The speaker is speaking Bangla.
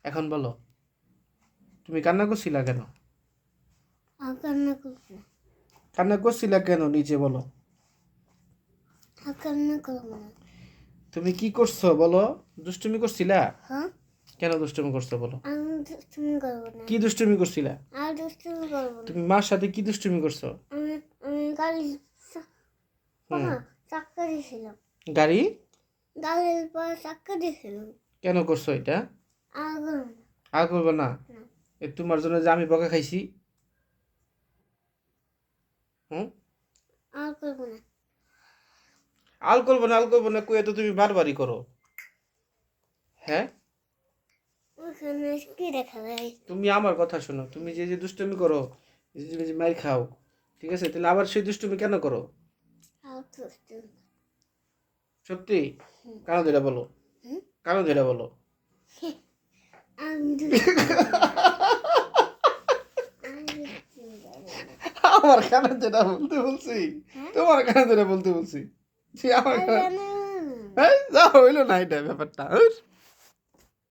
এখন বলো, তুমি কান্না করছিলা কেন? আর কান্না করবো না। কান্না করছিলা কেন নিচে বলো। আর কান্না করবো না। তুমি কি করছো বলো? দুষ্টুমি করছিলা? হ্যাঁ, কেন দুষ্টুমি করছো বলো? আমি দুষ্টুমি করবো না। কি দুষ্টুমি করছিলা? আর দুষ্টুমি করবো না। তুমি মার সাথে কি দুষ্টুমি করছো? আমি আমি গাড়ি হুম। চাক্কা দিয়েছিলাম। গাড়ি গাড়ির পরে চাক্কা দিয়েছিলাম। কেন করছো এটা? আর করবো না। আর করবে না? না। এ তোমার জন্য যে আমি বকা খাইছি। হুম। আর করবো না। আল করবো না কয়ে তো তুমি বারবারই করো। হ্যাঁ, ওখানে কি দেখা যায়? তুমি আমার কথা শোনো, তুমি যে যে দুষ্টুমি করো, যে মাইর খাও, ঠিক আছে, তাহলে আবার সেই দুষ্টুমি কেন করো? আর দুষ্টুমি। সত্যি? কারণ ধরে বলো, হুম? কারণ ধরে বলো। আমি দুষ্টুমি করবো না। আমি দুষ্টুমি করবো না। আমার কানে যেটা বলতে বলছি, হ্যাঁ? তোমার কানে যেটা বলতে বলছি, সে আমার আর কানে, জানো না। এই যা হইলো না এটা ব্যাপারটা।